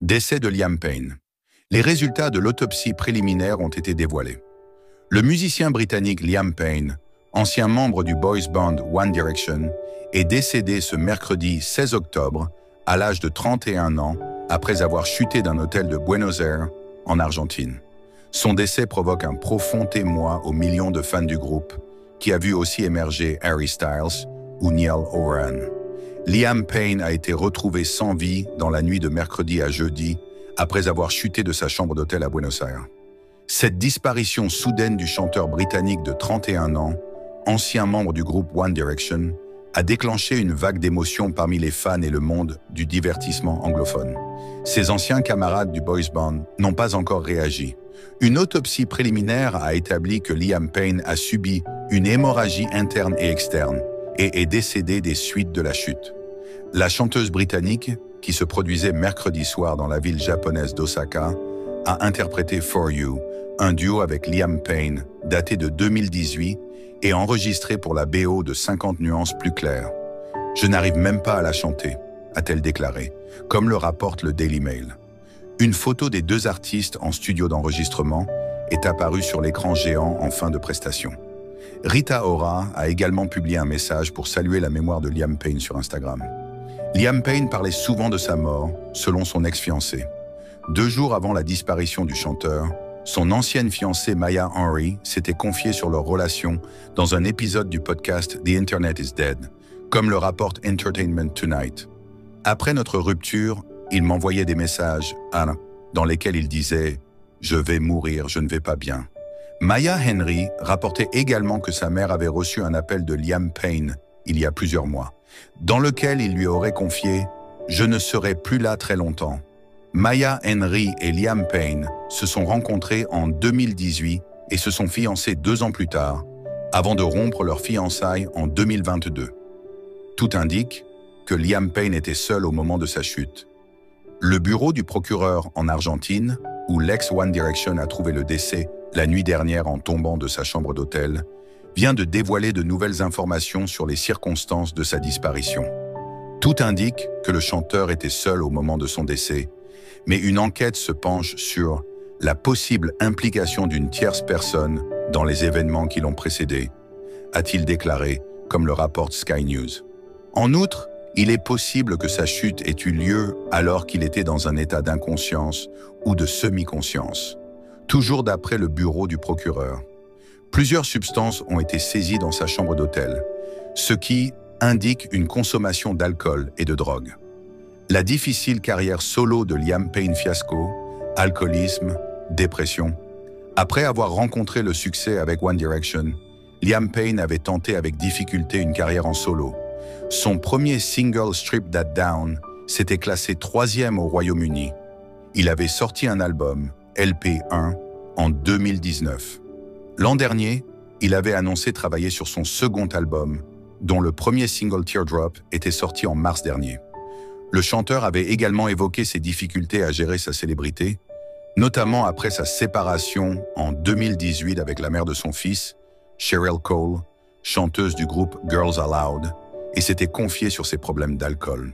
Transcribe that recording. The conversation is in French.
Décès de Liam Payne. Les résultats de l'autopsie préliminaire ont été dévoilés. Le musicien britannique Liam Payne, ancien membre du boys band One Direction, est décédé ce mercredi 16 octobre à l'âge de 31 ans après avoir chuté d'un hôtel de Buenos Aires, en Argentine. Son décès provoque un profond émoi aux millions de fans du groupe, qui a vu aussi émerger Harry Styles ou Niall Horan. Liam Payne a été retrouvé sans vie dans la nuit de mercredi à jeudi après avoir chuté de sa chambre d'hôtel à Buenos Aires. Cette disparition soudaine du chanteur britannique de 31 ans, ancien membre du groupe One Direction, a déclenché une vague d'émotions parmi les fans et le monde du divertissement anglophone. Ses anciens camarades du boys band n'ont pas encore réagi. Une autopsie préliminaire a établi que Liam Payne a subi une hémorragie interne et externe et est décédé des suites de la chute. La chanteuse britannique, qui se produisait mercredi soir dans la ville japonaise d'Osaka, a interprété For You, un duo avec Liam Payne, daté de 2018 et enregistré pour la BO de 50 nuances plus claires. « Je n'arrive même pas à la chanter », a-t-elle déclaré, comme le rapporte le Daily Mail. Une photo des deux artistes en studio d'enregistrement est apparue sur l'écran géant en fin de prestation. Rita Ora a également publié un message pour saluer la mémoire de Liam Payne sur Instagram. Liam Payne parlait souvent de sa mort, selon son ex-fiancé. 2 jours avant la disparition du chanteur, son ancienne fiancée Maya Henry s'était confiée sur leur relation dans un épisode du podcast The Internet is Dead, comme le rapporte Entertainment Tonight. Après notre rupture, il m'envoyait des messages dans lesquels il disait « Je vais mourir, je ne vais pas bien ». Maya Henry rapportait également que sa mère avait reçu un appel de Liam Payne il y a plusieurs mois, dans lequel il lui aurait confié « Je ne serai plus là très longtemps ». Maya Henry et Liam Payne se sont rencontrés en 2018 et se sont fiancés 2 ans plus tard, avant de rompre leur fiançailles en 2022. Tout indique que Liam Payne était seul au moment de sa chute. Le bureau du procureur en Argentine, où l'ex-One Direction a trouvé le décès la nuit dernière en tombant de sa chambre d'hôtel, vient de dévoiler de nouvelles informations sur les circonstances de sa disparition. Tout indique que le chanteur était seul au moment de son décès, mais une enquête se penche sur la possible implication d'une tierce personne dans les événements qui l'ont précédé, a-t-il déclaré, comme le rapporte Sky News. En outre, il est possible que sa chute ait eu lieu alors qu'il était dans un état d'inconscience ou de semi-conscience. Toujours d'après le bureau du procureur. Plusieurs substances ont été saisies dans sa chambre d'hôtel, ce qui indique une consommation d'alcool et de drogue. La difficile carrière solo de Liam Payne fiasco, alcoolisme, dépression. Après avoir rencontré le succès avec One Direction, Liam Payne avait tenté avec difficulté une carrière en solo. Son premier single Strip That Down s'était classé 3e au Royaume-Uni. Il avait sorti un album, LP1, en 2019. L'an dernier, il avait annoncé travailler sur son second album, dont le premier single Teardrop était sorti en mars dernier. Le chanteur avait également évoqué ses difficultés à gérer sa célébrité, notamment après sa séparation en 2018 avec la mère de son fils, Cheryl Cole, chanteuse du groupe Girls Aloud, et s'était confié sur ses problèmes d'alcool.